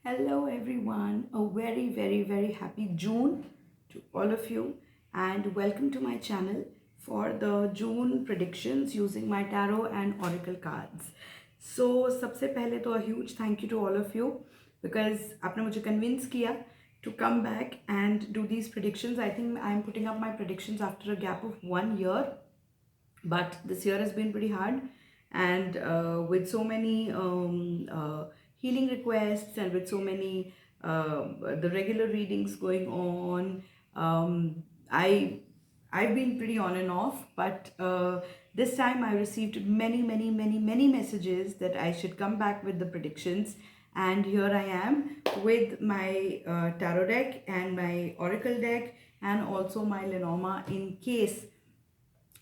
Hello everyone, a very happy June to all of you and welcome to my channel for the June predictions using my tarot and oracle cards. So सबसे पहले तो a huge thank you to all of you because आपने मुझे convince किया to come back and do these predictions. I think I'm putting up my predictions after a gap of 1 year, but this year has been pretty hard, and with so many healing requests and with so many the regular readings going on, I've been pretty on and off, but this time I received many messages that I should come back with the predictions, and here I am with my tarot deck and my oracle deck and also my Lenormand in case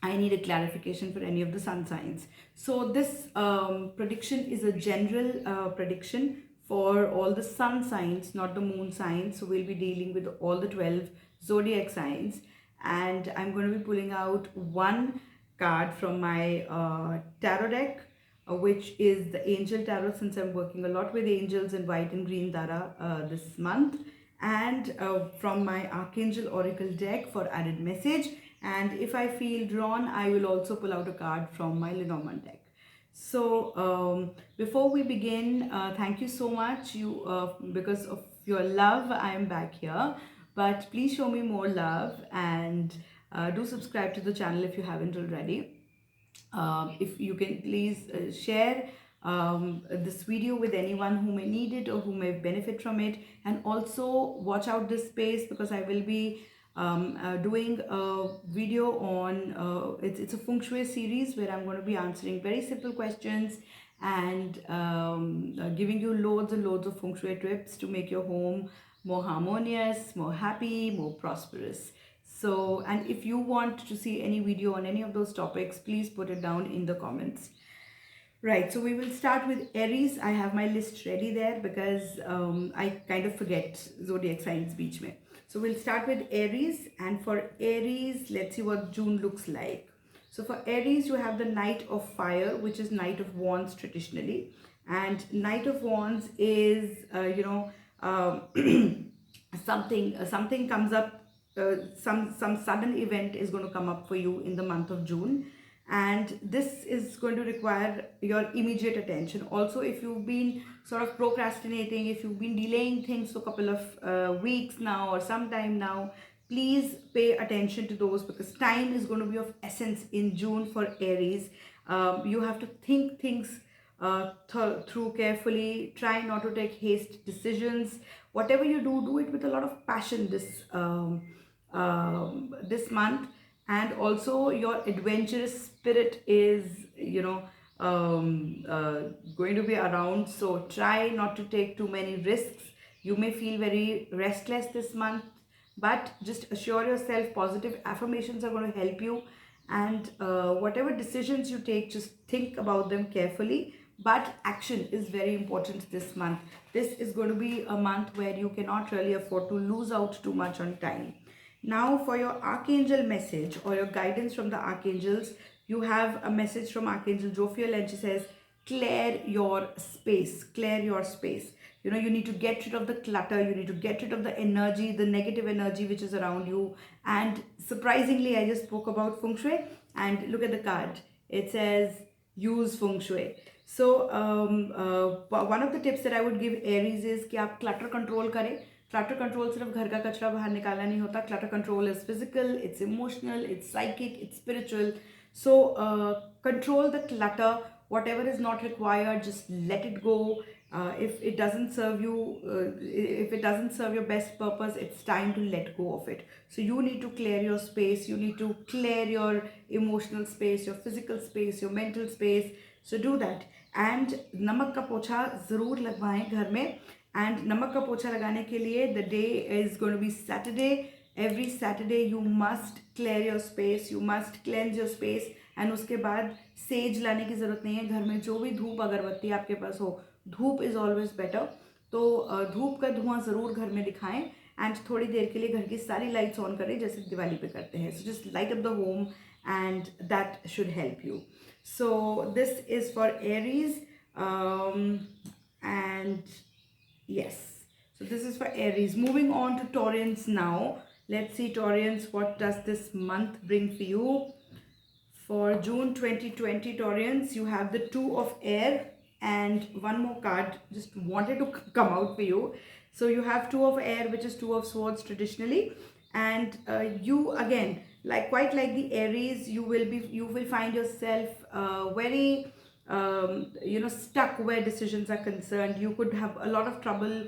I need a clarification for any of the sun signs. So this prediction is a general prediction for all the sun signs, not the moon signs. So we'll be dealing with all the 12 zodiac signs. And I'm going to be pulling out one card from my tarot deck, which is the angel tarot, since I'm working a lot with angels in white and green tarot this month. And from my archangel oracle deck for added message, and if I feel drawn, I will also pull out a card from my Lenormand deck. So before we begin, thank you so much. Because of your love, I am back here. But please show me more love and do subscribe to the channel if you haven't already. If you can please share this video with anyone who may need it or who may benefit from it, and also watch out this space because I will be doing a video on it's a feng shui series where I'm going to be answering very simple questions and giving you loads and loads of feng shui tips to make your home more harmonious, more happy, more prosperous. So, and if you want to see any video on any of those topics, please put it down in the comments. Right, so we will start with Aries. I have my list ready there because I kind of forget zodiac signs beach mein. So we'll start with Aries, and for Aries, let's see what June looks like. So for Aries, you have the Knight of Fire, which is Knight of Wands traditionally, and Knight of Wands is something comes up, some sudden event is going to come up for you in the month of June, and this is going to require your immediate attention. Also, if you've been sort of procrastinating, if you've been delaying things for a couple of weeks now or some time now, please pay attention to those because time is going to be of essence in June for Aries. You have to think things through carefully. Try not to take haste decisions. Whatever you do, do it with a lot of passion this month. And also your adventurous spirit is going to be around, so try not to take too many risks. You may feel very restless this month, but just assure yourself positive affirmations are going to help you, and whatever decisions you take, just think about them carefully, but action is very important this month. This is going to be a month where you cannot really afford to lose out too much on time. Now for your archangel message or your guidance from the archangels, you have a message from Archangel Jophiel, and she says, clear your space, clear your space. You need to get rid of the clutter, you need to get rid of the energy, the negative energy which is around you. And surprisingly, I just spoke about feng shui, and look at the card. It says, use feng shui. So one of the tips that I would give Aries is कि आप clutter control करें. Clutter control सिर्फ घर का कचरा बाहर निकालना नहीं होता. Clutter control is physical, it's emotional, it's psychic, it's spiritual. So control the clutter. Whatever is not required, just let it go. If it doesn't serve you, if it doesn't serve your best purpose, it's time to let go of it. So you need to clear your space. You need to clear your emotional space, your physical space, your mental space. So do that. And नमक का पोछा ज़रूर लगवाएं घर में. And नमक का पोछा लगाने के लिए the day is going to be Saturday. Every Saturday you must clear your space, you must cleanse your space. And उसके बाद सेज लाने की ज़रूरत नहीं है. घर में जो भी धूप अगरबत्ती आपके पास हो, धूप इज़ ऑलवेज बेटर. तो धूप का धुआं ज़रूर घर में दिखाएं, एंड थोड़ी देर के लिए घर की सारी लाइट्स ऑन करें जैसे दिवाली पे करते हैं. So just light up the home and that should help you. So this is for Aries, and Yes. So this is for Aries. Moving on to Taurians now. Let's see, Taurians, what does this month bring for you? For June 2020, Taurians, you have the Two of Air and one more card just wanted to come out for you. So you have Two of Air, which is Two of Swords traditionally, and you again, like quite like the Aries, you will find yourself very stuck where decisions are concerned. You could have a lot of trouble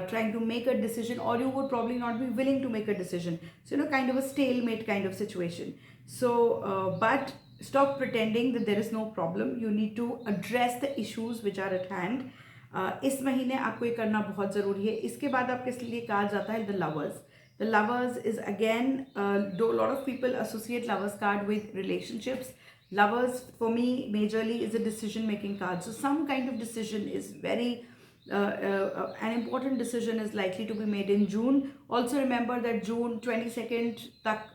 trying to make a decision, or you would probably not be willing to make a decision. So kind of a stalemate kind of situation. So but stop pretending that there is no problem. You need to address the issues which are at hand. इस महीने आपको ये करना बहुत ज़रूरी है. इसके बाद आपके लिए कहा जाता है the lovers. The lovers is again, though a lot of people associate lovers card with relationships. Lovers for me majorly is a decision making card. So some kind of decision is very an important decision is likely to be made in June. Also remember that June 22nd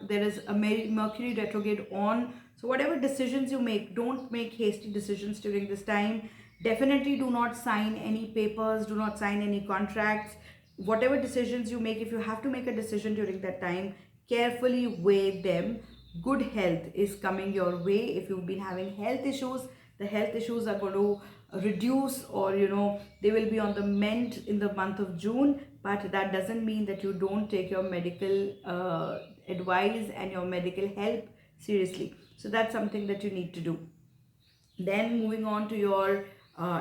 there is a Mercury retrograde on. So whatever decisions you make, don't make hasty decisions during this time. Definitely do not sign any papers, do not sign any contracts. Whatever decisions you make, if you have to make a decision during that time, carefully weigh them. Good health is coming your way. If you've been having health issues, the health issues are going to reduce, or they will be on the mend in the month of June. But that doesn't mean that you don't take your medical advice and your medical help seriously. So that's something that you need to do. Then moving on to your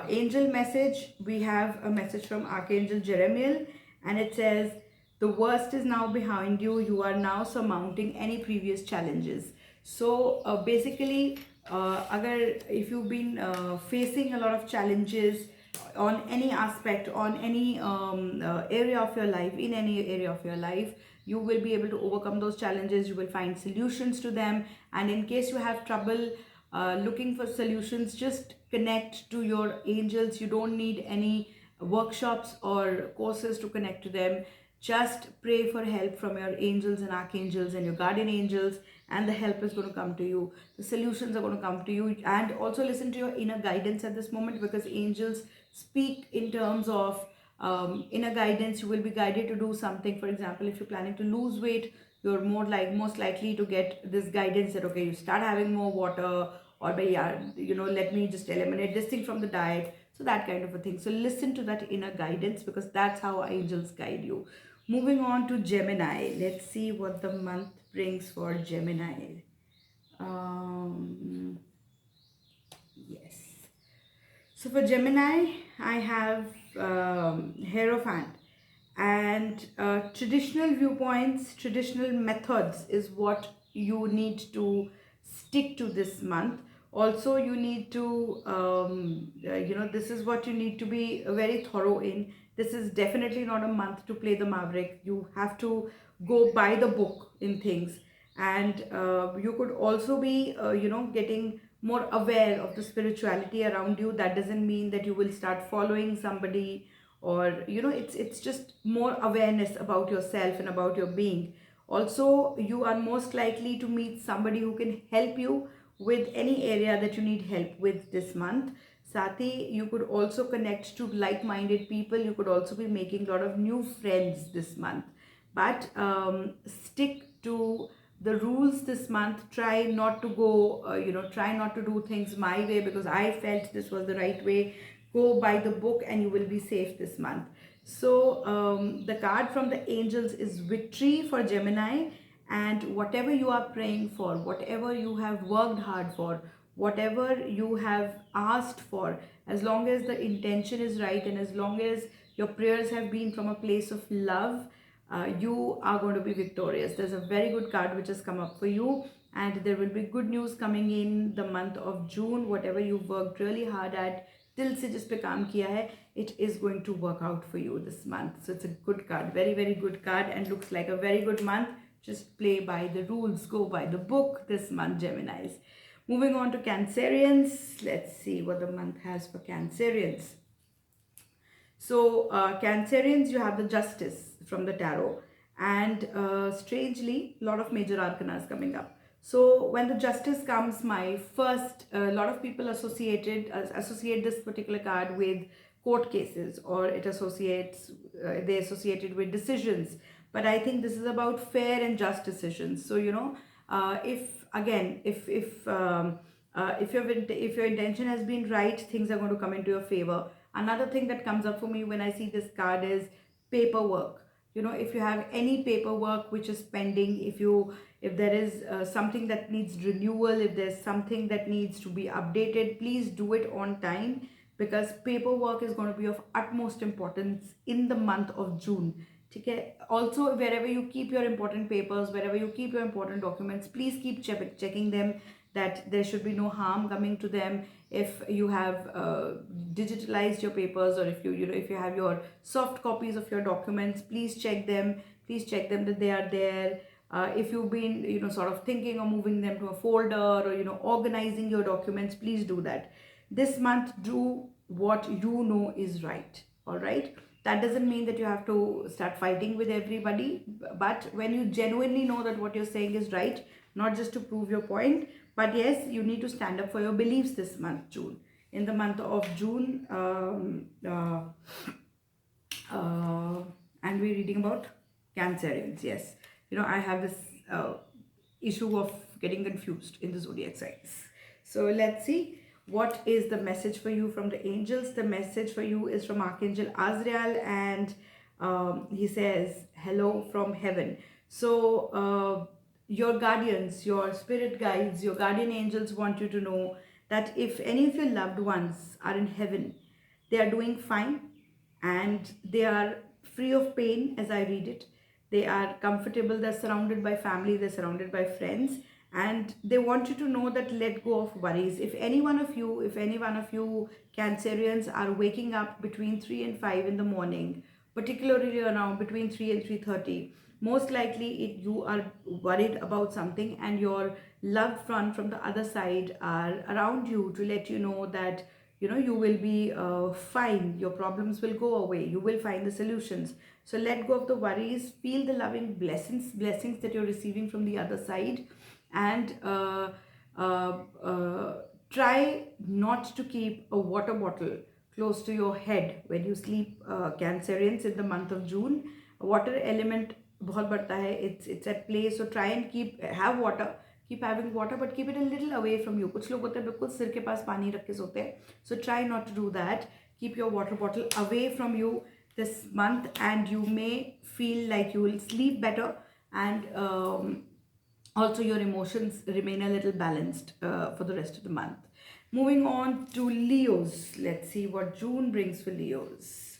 angel message, we have a message from Archangel Jeremiel, and it says, the worst is now behind you. You are now surmounting any previous challenges. So basically, if you've been facing a lot of challenges on any aspect, on any area of your life, in any area of your life, you will be able to overcome those challenges. You will find solutions to them. And in case you have trouble looking for solutions, just connect to your angels. You don't need any workshops or courses to connect to them. Just pray for help from your angels and archangels and your guardian angels, and the help is going to come to you. The solutions are going to come to you. And also listen to your inner guidance at this moment, because angels speak in terms of inner guidance. You will be guided to do something. For example, if you're planning to lose weight, you're most likely to get this guidance that, okay, you start having more water, or let me just eliminate this thing from the diet. So that kind of a thing. So listen to that inner guidance, because that's how angels guide you. Moving on to Gemini. Let's see what the month brings for Gemini. Yes. So for Gemini, I have Hierophant. And traditional viewpoints, traditional methods is what you need to stick to this month. Also, you need to, this is what you need to be very thorough in. This is definitely not a month to play the maverick. You have to go by the book in things. And you could also be, getting more aware of the spirituality around you. That doesn't mean that you will start following somebody, or it's just more awareness about yourself and about your being. Also, you are most likely to meet somebody who can help you with any area that you need help with this month. Sati, you could also connect to like-minded people. You could also be making a lot of new friends this month. But stick to the rules this month. Try not to go, try not to do things my way, because I felt this was the right way. Go by the book and you will be safe this month. So the card from the angels is victory for Gemini. And whatever you are praying for, whatever you have worked hard for, whatever you have asked for, as long as the intention is right and as long as your prayers have been from a place of love, you are going to be victorious. There's a very good card which has come up for you, and there will be good news coming in the month of June. Whatever you've worked really hard at, दिल से जिस पे काम किया है, it is going to work out for you this month. So it's a good card, very, very good card, and looks like a very good month. Just play by the rules, go by the book this month, Geminis. Moving on to Cancerians. Let's see what the month has for Cancerians. So Cancerians, you have the Justice from the Tarot. And strangely, a lot of major arcanas coming up. So when the Justice comes, my first, a lot of people associate this particular card with court cases, or they associate it with decisions. But I think this is about fair and just decisions. So if again, if your intention has been right, things are going to come into your favor. Another thing that comes up for me when I see this card is paperwork. If you have any paperwork which is pending, if there is something that needs renewal, if there's something that needs to be updated, please do it on time, because paperwork is going to be of utmost importance in the month of June. Okay. Also, wherever you keep your important papers, wherever you keep your important documents, please keep checking them, that there should be no harm coming to them. If you have digitalized your papers, or if you have your soft copies of your documents, please check them. Please check them that they are there. If you've been sort of thinking of moving them to a folder, or organizing your documents, please do that. This month, do what you know is right. All right. That doesn't mean that you have to start fighting with everybody, but when you genuinely know that what you're saying is right, not just to prove your point, but yes, you need to stand up for your beliefs this month, June. In the month of June, and we're reading about Cancerians. Yes, I have this issue of getting confused in the zodiac signs. So let's see. What is the message for you from the angels? The message for you is from Archangel Azrael, and he says, hello from heaven. So your guardians, your spirit guides, your guardian angels want you to know that if any of your loved ones are in heaven, they are doing fine, and they are free of pain, as I read it. They are comfortable, they're surrounded by family, they're surrounded by friends, and they want you to know that let go of worries. If any one of you Cancerians are waking up between 3 and 5 in the morning, particularly around between 3 and 3:30, most likely you are worried about something, and your loved one from the other side are around you to let you know that you will be fine, your problems will go away, you will find the solutions. So let go of the worries, feel the loving blessings that you're receiving from the other side, and try not to keep a water bottle close to your head when you sleep, Cancerians, in the month of June. Water element बहुत बढ़ता है, it's at play, so try and keep having water, but keep it a little away from you. कुछ लोग होते हैं बिल्कुल सिर के पास पानी रख के सोते हैं, so try not to do that. Keep your water bottle away from you this month, and you may feel like you will sleep better, and also your emotions remain a little balanced for the rest of the month. Moving on to Leos. Let's see what June brings for Leos.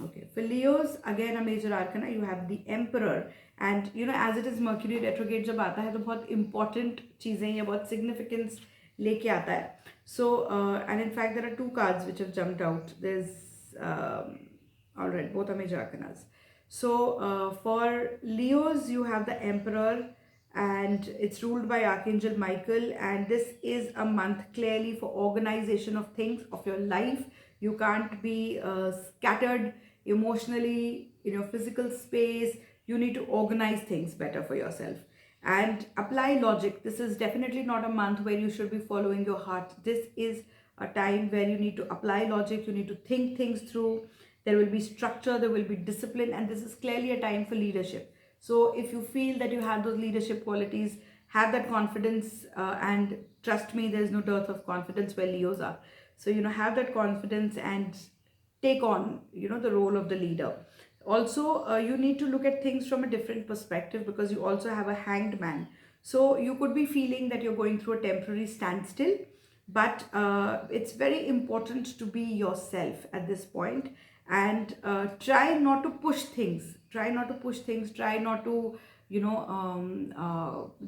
Okay, for Leos, again a major arcana, you have the Emperor, and as it is Mercury retrograde जब आता है तो बहुत important चीजें या बहुत significance लेके आता है. So and in fact there are two cards which have jumped out. There's all right, both are major arcanas. So for Leos, you have the Emperor, and it's ruled by Archangel Michael, and this is a month clearly for organization of things of your life. You can't be scattered emotionally in your physical space. You need to organize things better for yourself and apply logic. This is definitely not a month where you should be following your heart. This is a time where you need to apply logic, you need to think things through. There will be structure, there will be discipline, and this is clearly a time for leadership. So if you feel that you have those leadership qualities, have that confidence, and trust me, there's no dearth of confidence where Leos are. So have that confidence and take on the role of the leader. Also you need to look at things from a different perspective, because you also have a Hanged Man. So you could be feeling that you're going through a temporary standstill, but it's very important to be yourself at this point, and try not to push things, try not to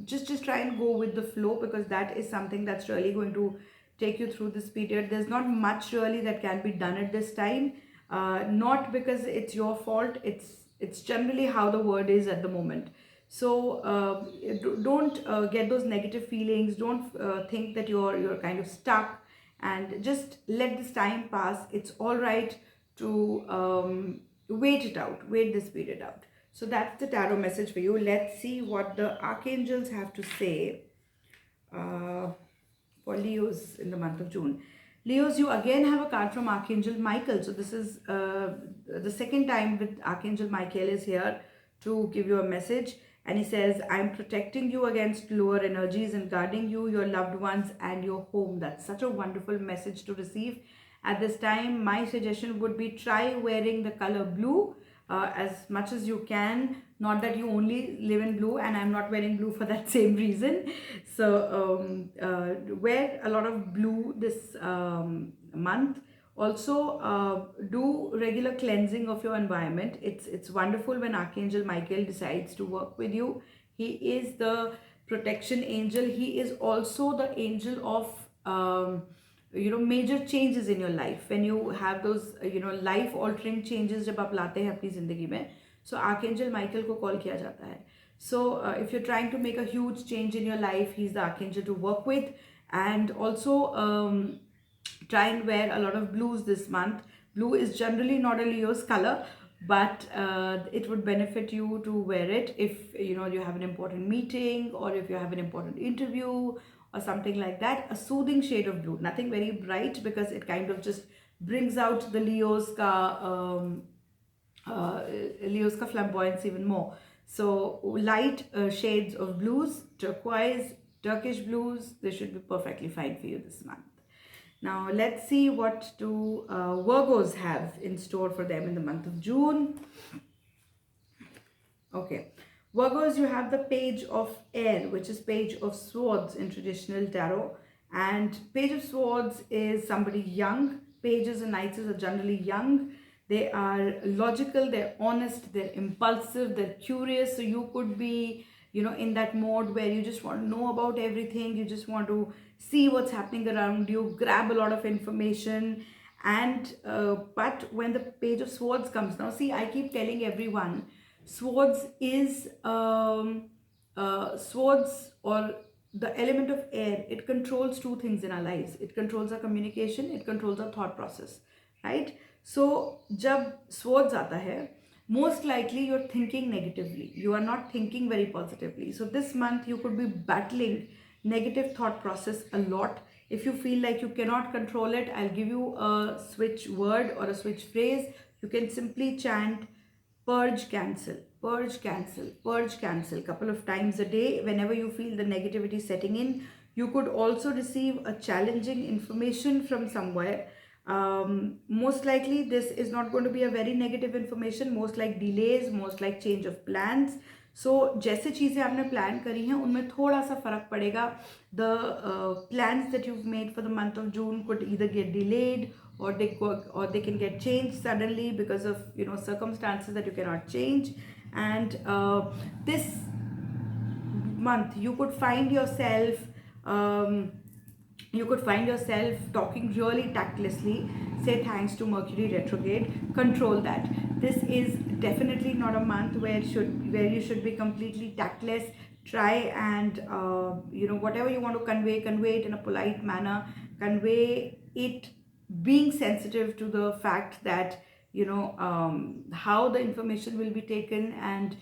just try and go with the flow, because that is something that's really going to take you through this period. There's not much really that can be done at this time, not because it's your fault, it's generally how the world is at the moment. So don't get those negative feelings, don't think that you're kind of stuck, and just let this time pass. It's all right to wait this period out. So that's the tarot message for you. Let's see what the archangels have to say for Leos in the month of June. Leos, you again have a card from Archangel Michael. So this is the second time with Archangel Michael is here to give you a message. And he says, I'm protecting you against lower energies and guarding you, your loved ones, and your home. That's such a wonderful message to receive. At this time, my suggestion would be try wearing the color blue as much as you can. Not that you only live in blue, and I'm not wearing blue for that same reason. So wear a lot of blue this month. Also, do regular cleansing of your environment. It's wonderful when Archangel Michael decides to work with you. He is the protection angel. He is also the angel of major changes in your life. When you have those life altering changes जब आप लाते हैं अपनी जिंदगी में, so Archangel Michael को call किया जाता है. So if you're trying to make a huge change in your life, he's the archangel to work with. And also try and wear a lot of blues this month. Blue is generally not a Leo's color, but it would benefit you to wear it if you have an important meeting, or if you have an important interview or something like that. A soothing shade of blue, nothing very bright, because it kind of just brings out the Leo's flamboyance even more. So light shades of blues, turquoise, Turkish blues, they should be perfectly fine for you this month. Now let's see what do Virgos have in store for them in the month of June. Okay, Virgos, you have the Page of Air, which is Page of Swords in traditional tarot. And Page of Swords is somebody young. Pages and Knights are generally young. They are logical, they're honest, they're impulsive, they're curious. So you could be, in that mode where you just want to know about everything. You just want to see what's happening around you, grab a lot of information. And but when the Page of Swords comes, now see, I keep telling everyone, Swords is swords, or the element of air. It controls two things in our lives. It controls our communication, it controls our thought process, right? So jab swords aata hai, most likely you're thinking negatively. You are not thinking very positively. So this month you could be battling negative thought process a lot. If you feel like you cannot control it, I'll give you a switch word or a switch phrase. You can simply chant purge, cancel, purge, cancel, purge, cancel couple of times a day whenever you feel the negativity setting in. You could also receive a challenging information from somewhere. Most likely this is not going to be a very negative information, most like delays, most like change of plans. So जैसे चीज़ें आपने plan करी हैं उनमें थोड़ा सा फर्क पड़ेगा. The plans that you've made for the month of June could either get delayed, or they can get changed suddenly because of circumstances that you cannot change. And this month you could find yourself talking really tactlessly. Say thanks to Mercury retrograde. Control that. This is definitely not a month where you should be completely tactless. Try and whatever you want to convey it in a polite manner. Convey it being sensitive to the fact that how the information will be taken, and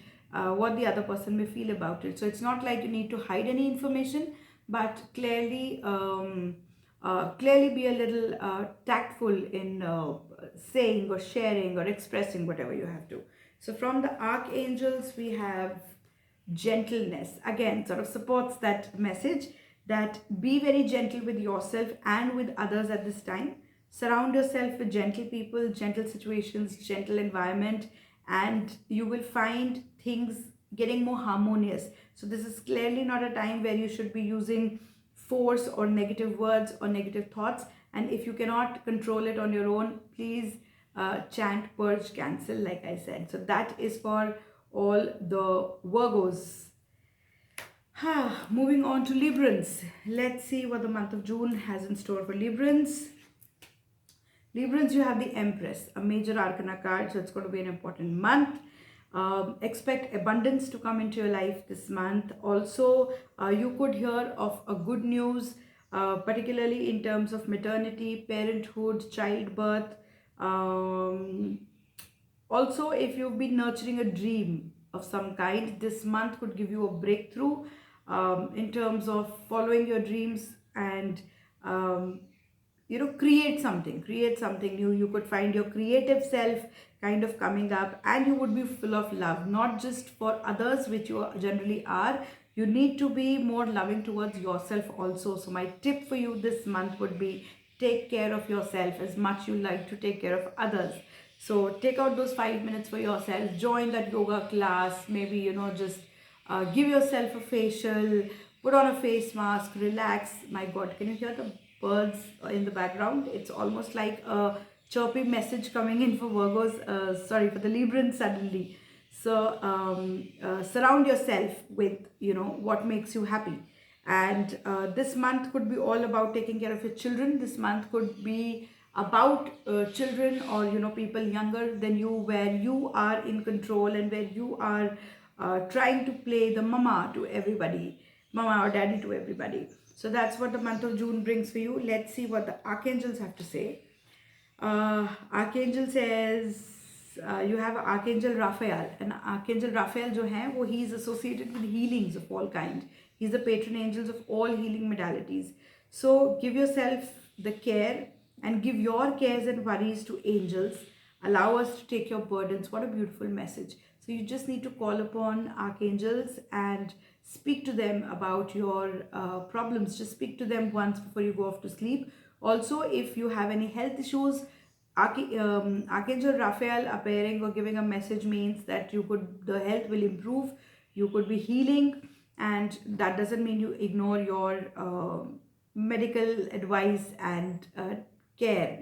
what the other person may feel about it. So it's not like you need to hide any information, but clearly be a little tactful in saying or sharing or expressing whatever you have to. So from the archangels we have Gentleness. Again, sort of supports that message, that be very gentle with yourself and with others at this time. Surround yourself with gentle people, gentle situations, gentle environment, and you will find things getting more harmonious. So this is clearly not a time where you should be using force or negative words or negative thoughts. And if you cannot control it on your own, please chant purge, cancel, like I said. So that is for all the Virgos. Moving on to Liberans. Let's see what the month of June has in store for Liberans. Liberans, you have the Empress, a major arcana card, so it's going to be an important month. Expect abundance to come into your life this month. Also, you could hear of a good news, particularly in terms of maternity, parenthood, childbirth. Also, if you've been nurturing a dream of some kind, this month could give you a breakthrough in terms of following your dreams and create something new. You could find your creative self kind of coming up, and you would be full of love, not just for others, which you generally are. You need to be more loving towards yourself also. So my tip for you this month would be, take care of yourself as much you like to take care of others. So take out those 5 minutes for yourself, join that yoga class, maybe just give yourself a facial, put on a face mask, relax. My god, can you hear the birds in the background? It's almost like a chirpy message coming in for Virgos, sorry, for the Liberans suddenly. So surround yourself with what makes you happy. And this month could be all about taking care of your children. This month could be about children, or people younger than you, where you are in control and where you are trying to play the mama to everybody, mama or daddy to everybody. So that's what the month of June brings for you. Let's see what the archangels have to say. Archangel says you have Archangel Raphael, and Archangel Raphael जो है वो he is associated with healings of all kind. He's the patron angels of all healing modalities. So give yourself the care and give your cares and worries to angels. Allow us to take your burdens. What a beautiful message. So you just need to call upon archangels and speak to them about your problems. Just speak to them once before you go off to sleep. Also, if you have any health issues, Archangel Raphael appearing or giving a message means that the health will improve, you could be healing, and that doesn't mean you ignore your medical advice and care.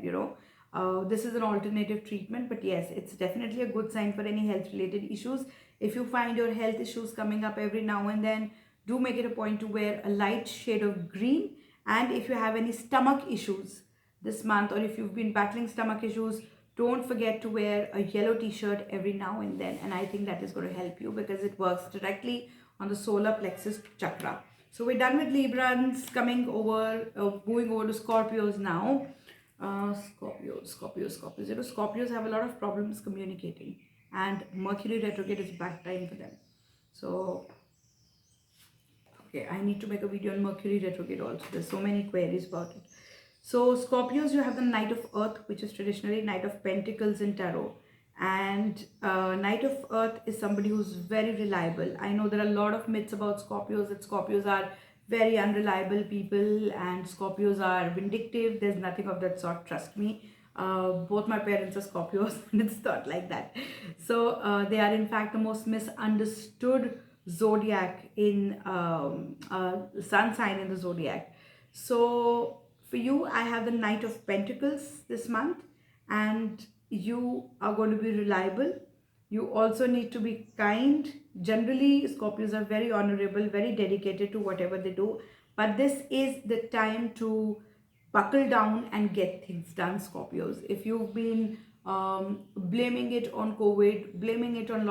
This is an alternative treatment, but yes, it's definitely a good sign for any health related issues. If you find your health issues coming up every now and then, do make it a point to wear a light shade of green. And if you have any stomach issues this month, or if you've been battling stomach issues, don't forget to wear a yellow t-shirt every now and then, and I think that is going to help you because it works directly on the solar plexus chakra. So we're done with Liberans, moving over to Scorpios now. Scorpios. Scorpios have a lot of problems communicating, and Mercury retrograde is bad time for them. So okay, I need to make a video on Mercury retrograde also. There's so many queries about it. So Scorpios, you have the Knight of Earth, which is traditionally Knight of Pentacles in Tarot. And Knight of Earth is somebody who's very reliable. I know there are a lot of myths about Scorpios, that Scorpios are very unreliable people and Scorpios are vindictive. There's nothing of that sort, trust me. Both my parents are Scorpios and it's not like that. So they are in fact the most misunderstood zodiac in sun sign in the zodiac. So for you, I have the Knight of Pentacles this month, and you are going to be reliable. You also need to be kind. Generally, Scorpios are very honorable, very dedicated to whatever they do. But this is the time to buckle down and get things done, Scorpios. If you've been blaming it on COVID, blaming it on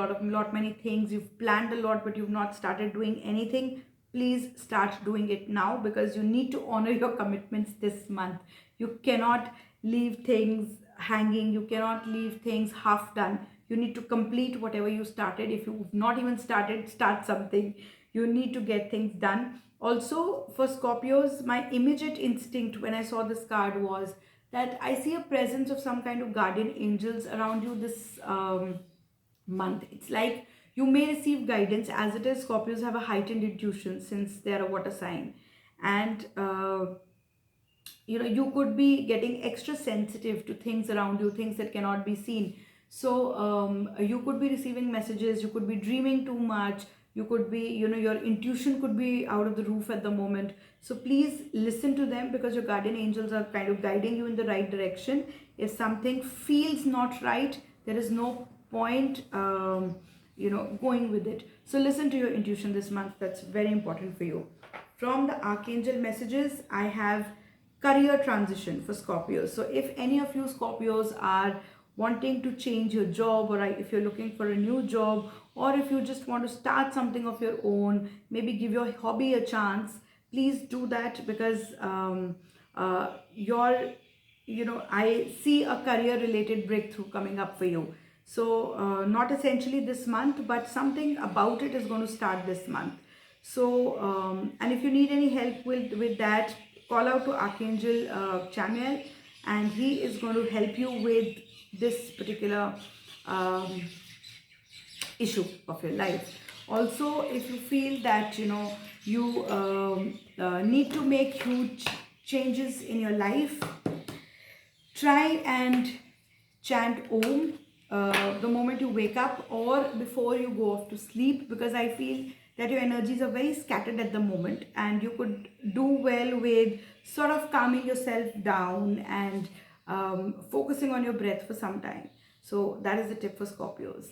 many things, you've planned a lot, but you've not started doing anything, please start doing it now, because you need to honor your commitments this month. You cannot leave things hanging. You cannot leave things half done. You need to complete whatever you started. If you've not even started, start something. You need to get things done. Also, for Scorpios, my immediate instinct when I saw this card was that I see a presence of some kind of guardian angels around you this month. It's like you may receive guidance. As it is, Scorpios have a heightened intuition since they are a water sign, and you could be getting extra sensitive to things around you, things that cannot be seen. So you could be receiving messages, you could be dreaming too much, you could be, your intuition could be out of the roof at the moment. So please listen to them, because your guardian angels are kind of guiding you in the right direction. If something feels not right, there is no point going with it. So listen to your intuition this month. That's very important for you. From the archangel messages, I have career transition for Scorpios. So if any of you Scorpios are wanting to change your job, or if you're looking for a new job, or if you just want to start something of your own, maybe give your hobby a chance, please do that, because I see a career related breakthrough coming up for you. So not essentially this month, but something about it is going to start this month. So and if you need any help with that, call out to Archangel Chamuel, and he is going to help you with this particular issue of your life. Also, if you feel that you need to make huge changes in your life, try and chant Om the moment you wake up or before you go off to sleep, because I feel that your energies are very scattered at the moment, and you could do well with sort of calming yourself down and focusing on your breath for some time. So that is the tip for Scorpios.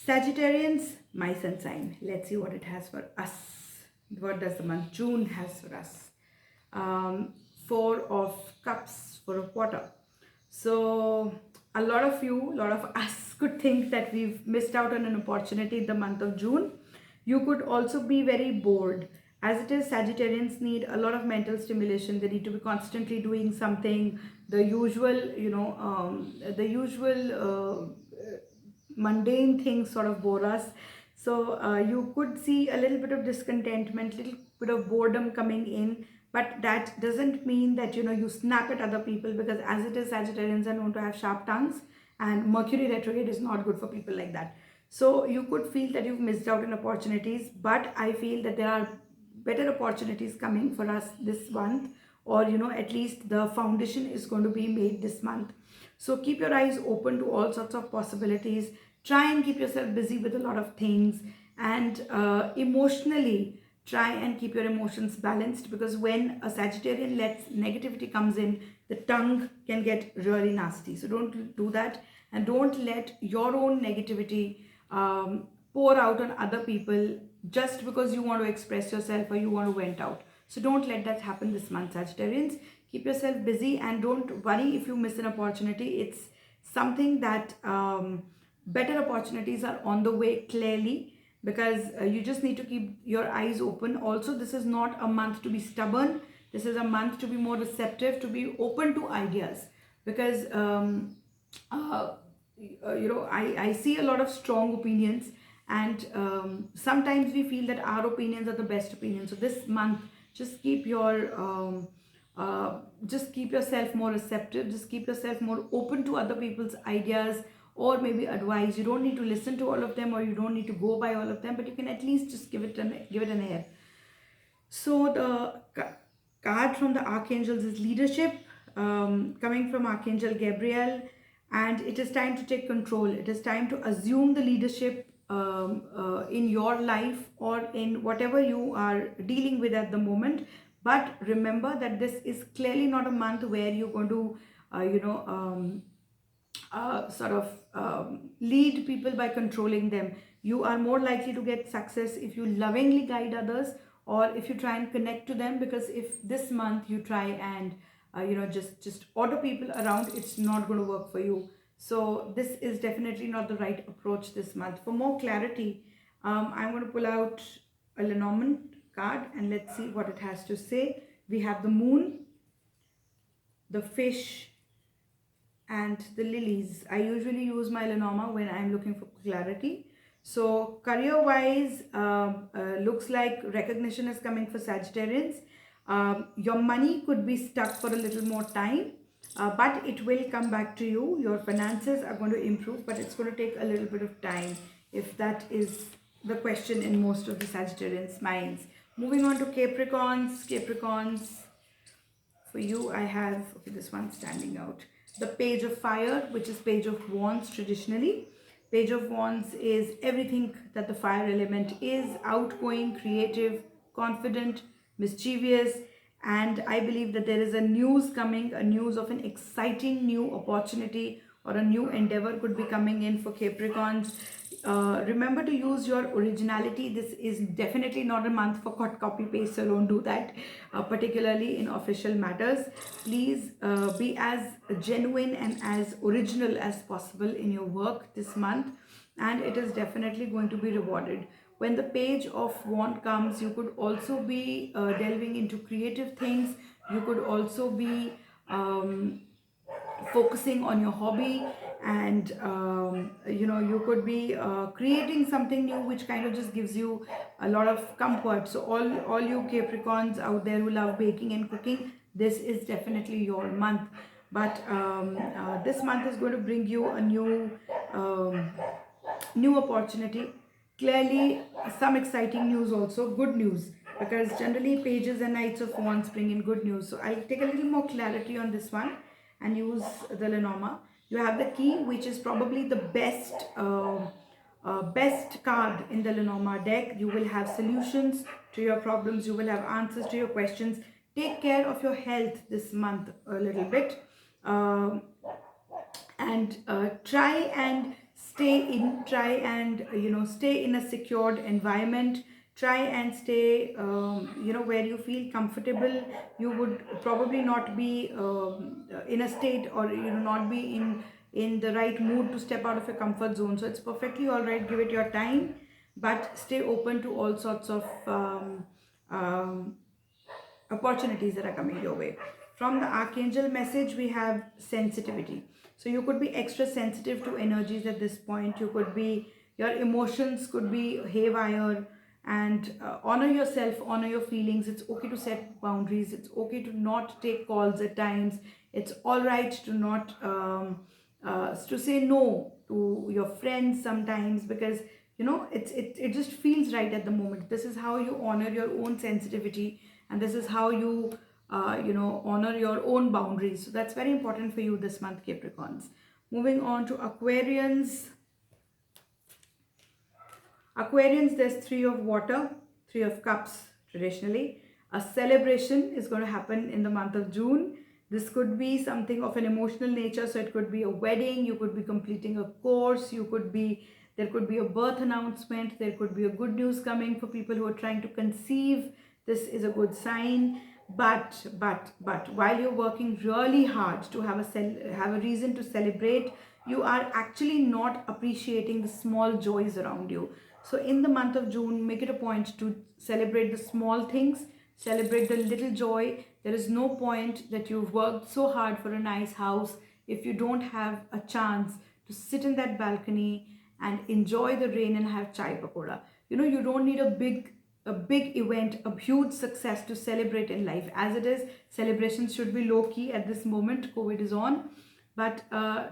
Sagittarians, my sun sign. Let's see what it has for us. What does the month June has for us? Four of Cups, Four of Water. So a lot of us could think that we've missed out on an opportunity in the month of June. You could also be very bored. As it is, Sagittarians need a lot of mental stimulation. They need to be constantly doing something. The usual, mundane things sort of bore us. So you could see a little bit of discontentment, little bit of boredom coming in. But that doesn't mean that you snap at other people, because as it is, Sagittarians are known to have sharp tongues, and Mercury retrograde is not good for people like that. So you could feel that you've missed out on opportunities, but I feel that there are better opportunities coming for us this month, or at least the foundation is going to be made this month. So keep your eyes open to all sorts of possibilities. Try and keep yourself busy with a lot of things, and emotionally try and keep your emotions balanced, because when a Sagittarian lets negativity comes in, the tongue can get really nasty. So don't do that, and don't let your own negativity pour out on other people just because you want to express yourself or you want to vent out. So don't let that happen this month, Sagittarians. Keep yourself busy, and don't worry if you miss an opportunity. It's something that better opportunities are on the way, clearly, because you just need to keep your eyes open. Also, this is not a month to be stubborn. This is a month to be more receptive, to be open to ideas, because I see a lot of strong opinions, and sometimes we feel that our opinions are the best opinions. So this month, just keep yourself more receptive. Just keep yourself more open to other people's ideas or maybe advice. You don't need to listen to all of them, or you don't need to go by all of them, but you can at least just give it an air. So the card from the archangels is leadership, coming from Archangel Gabriel, and it is time to take control. It is time to assume the leadership in your life or in whatever you are dealing with at the moment. But remember that this is clearly not a month where you're going to lead people by controlling them. You are more likely to get success if you lovingly guide others, or if you try and connect to them, because if this month you try and just order people around, it's not going to work for you. So this is definitely not the right approach this month. For more clarity, I'm going to pull out a Lenormand card, and let's see what it has to say. We have the moon, the fish, and the lilies. I usually use my Lenormand when I'm looking for clarity. So career wise, looks like recognition is coming for Sagittarians. Your money could be stuck for a little more time, but it will come back to you. Your finances are going to improve, but it's going to take a little bit of time, if that is the question in most of the Sagittarians' minds. Moving on to Capricorns. Capricorns, for you I have, okay, this one standing out. The Page of Fire, which is Page of Wands traditionally. Page of Wands is everything that the fire element is: outgoing, creative, confident, mischievous. And I believe that there is a news coming, a news of an exciting new opportunity or a new endeavor could be coming in for Capricorns. Remember to use your originality. This is definitely not a month for copy paste, so don't do that, particularly in official matters. Please be as genuine and as original as possible in your work this month, and it is definitely going to be rewarded. When the Page of Wand comes, you could also be delving into creative things. You could also be focusing on your hobby, and you could be creating something new which kind of just gives you a lot of comfort. So all you Capricorns out there who love baking and cooking, this is definitely your month. But this month is going to bring you a new opportunity. Clearly some exciting news, also good news, because generally pages and knights of wands bring in good news. So I'll take a little more clarity on this one and use the Lenormand. You have the key, which is probably the best card in the Lenormand deck. You will have solutions to your problems, you will have answers to your questions. Take care of your health this month a little bit, and try and stay in a secured environment. Try and stay where you feel comfortable. You would probably not be in a state, or not be in the right mood to step out of your comfort zone. So it's perfectly all right, give it your time, but stay open to all sorts of opportunities that are coming your way. From the archangel message, we have sensitivity. So you could be extra sensitive to energies at this point. You could be, your emotions could be haywire, and honor yourself, honor your feelings. It's okay to set boundaries. It's okay to not take calls at times. It's all right to not to say no to your friends sometimes, because it just feels right at the moment. This is how you honor your own sensitivity, and this is how you honor your own boundaries. So that's very important for you this month, Capricorns. Moving on to Aquarians. Aquarians, there's 3 of water, 3 of cups. Traditionally, a celebration is going to happen in the month of June. This could be something of an emotional nature. So it could be a wedding, you could be completing a course, there could be a birth announcement, there could be a good news coming for people who are trying to conceive. This is a good sign. But while you're working really hard to have a reason to celebrate, you are actually not appreciating the small joys around you. So in the month of June, make it a point to celebrate the small things, celebrate the little joy. There is no point that you've worked so hard for a nice house if you don't have a chance to sit in that balcony and enjoy the rain and have chai pakoda. You don't need a big event, a huge success to celebrate in life. As it is, celebrations should be low key at this moment. COVID is on, but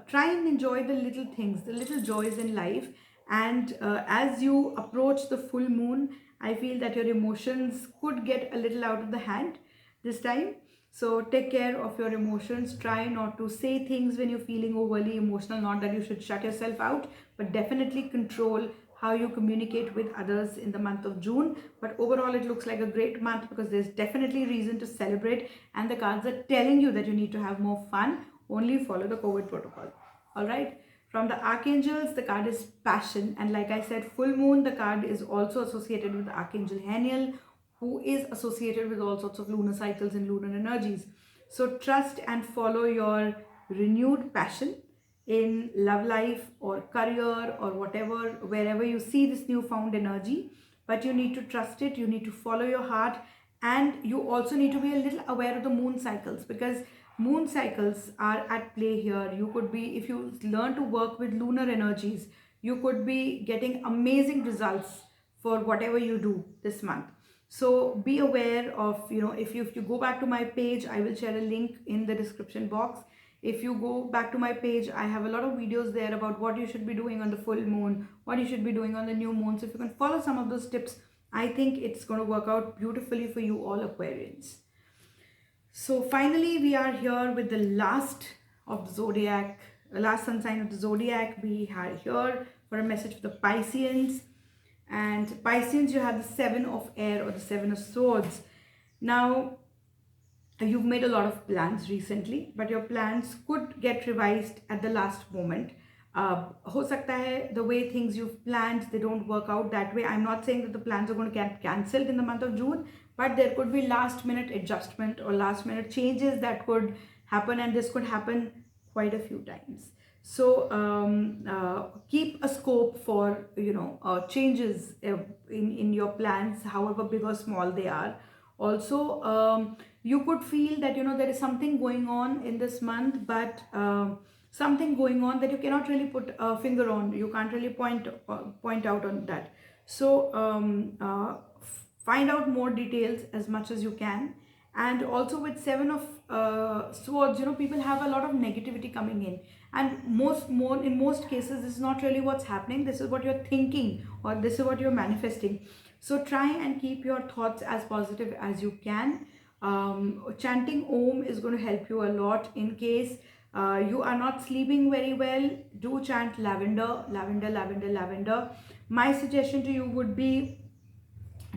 try and enjoy the little things, the little joys in life. And as you approach the full moon, I feel that your emotions could get a little out of the hand this time. So take care of your emotions. Try not to say things when you're feeling overly emotional. Not that you should shut yourself out, but definitely control how you communicate with others in the month of June. But overall, it looks like a great month because there's definitely reason to celebrate, and the cards are telling you that you need to have more fun. Only follow the COVID protocol. All right. From the archangels, the card is passion, and like I said, full moon, the card is also associated with the archangel Haniel, who is associated with all sorts of lunar cycles and lunar energies. So trust and follow your renewed passion in love life or career or whatever, wherever you see this newfound energy. But you need to trust it, you need to follow your heart, and you also need to be a little aware of the moon cycles, because moon cycles are at play here. You could be, if you learn to work with lunar energies, you could be getting amazing results for whatever you do this month. So be aware of, if you go back to my page, I will share a link in the description box. If you go back to my page, I have a lot of videos there about what you should be doing on the full moon, what you should be doing on the new moon. So if you can follow some of those tips, I think it's going to work out beautifully for you all Aquarians. So finally, we are here with the last of the zodiac, last sun sign of the zodiac. We are here for a message for the Pisceans. And Pisceans, you have the 7 of air or the 7 of swords. Now, you've made a lot of plans recently, but your plans could get revised at the last moment. Ho sakta hai the way things you've planned, they don't work out that way. I'm not saying that the plans are going to get cancelled in the month of June, but there could be last minute adjustment or last minute changes that could happen, and this could happen quite a few times. So keep a scope for changes in your plans, however big or small they are. Also, You could feel that, there is something going on in this month, but something going on that you cannot really put a finger on. You can't really point out on that. So find out more details as much as you can. And also with Seven of Swords, people have a lot of negativity coming in, and in most cases this is not really what's happening. This is what you're thinking, or this is what you're manifesting. So try and keep your thoughts as positive as you can. Chanting Om is going to help you a lot. In case you are not sleeping very well, do chant lavender, lavender, lavender, lavender. My suggestion to you would be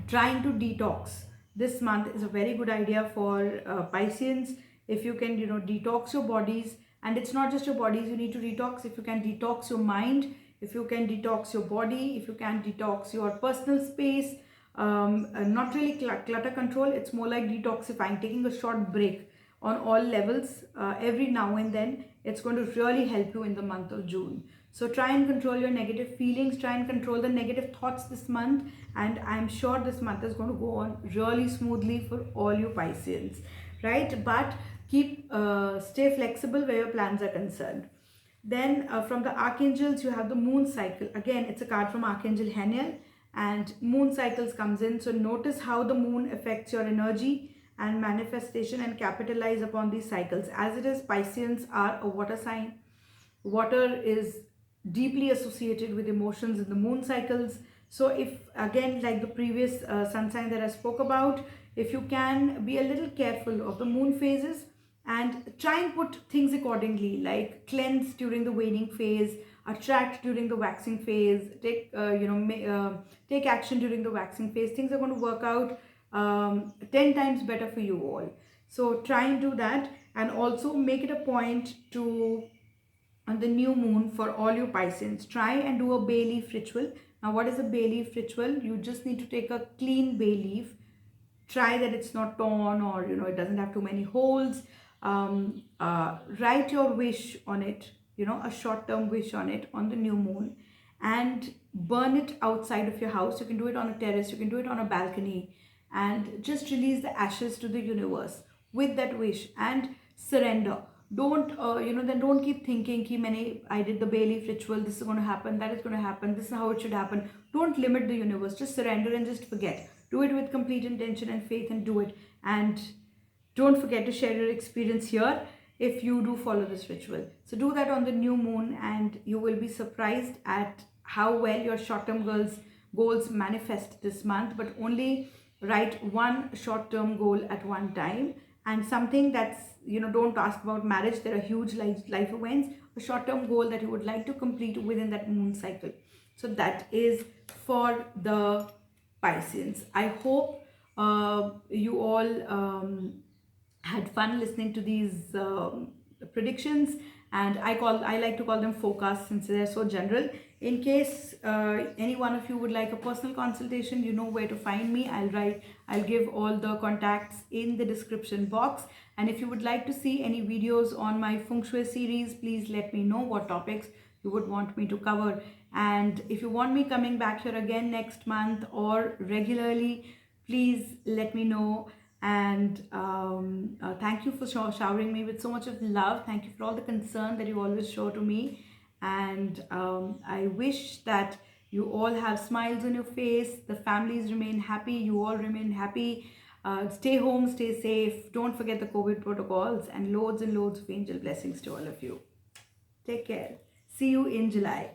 trying to detox. This month is a very good idea for Pisceans. If you can, detox your bodies, and it's not just your bodies you need to detox. If you can detox your mind, if you can detox your body, if you can detox your personal space, not really clutter control, it's more like detoxifying, taking a short break on all levels every now and then. It's going to really help you in the month of June. So try and control your negative feelings, try and control the negative thoughts this month, and I'm sure this month is going to go on really smoothly for all you Pisceans, right? But stay flexible where your plans are concerned. Then from the archangels, you have the moon cycle. Again, it's a card from Archangel Haniel, and moon cycles comes in. So notice how the moon affects your energy and manifestation, and capitalize upon these cycles. As it is, Pisceans are a water sign. Water is deeply associated with emotions in the moon cycles. So if, again, like the previous sun sign that I spoke about, if you can be a little careful of the moon phases and try and put things accordingly, like cleanse during the waning phase, attract during the waxing phase, take action during the waxing phase, things are going to work out 10 times better for you all. So try and do that, and also make it a point to, on the new moon, for all you Pisceans, try and do a bay leaf ritual. Now, what is a bay leaf ritual? You just need to take a clean bay leaf, try that it's not torn, or it doesn't have too many holes. Write your wish on it, a short-term wish on it on the new moon, and burn it outside of your house. You can do it on a terrace, you can do it on a balcony, and just release the ashes to the universe with that wish and surrender. Don't then don't keep thinking ki I did the bay leaf ritual, this is going to happen, that is going to happen, this is how it should happen. Don't limit the universe, just surrender and just forget. Do it with complete intention and faith, and do it. And don't forget to share your experience here if you do follow this ritual. So do that on the new moon, and you will be surprised at how well your short-term goals manifest this month. But only write one short-term goal at one time, and something that's, don't ask about marriage. There are huge life events. A short-term goal that you would like to complete within that moon cycle. So that is for the Pisceans. I hope you all had fun listening to these predictions, and I like to call them forecasts since they're so general. In case any one of you would like a personal consultation, you know where to find me. I'll give all the contacts in the description box. And if you would like to see any videos on my feng shui series, please let me know what topics you would want me to cover. And if you want me coming back here again next month or regularly, please let me know. And thank you for showering me with so much of love. Thank you for all the concern that you always show to me. And I wish that you all have smiles on your face, the families remain happy, you all remain happy. Stay home, stay safe, don't forget the COVID protocols, and loads of angel blessings to all of you. Take care. See you in July.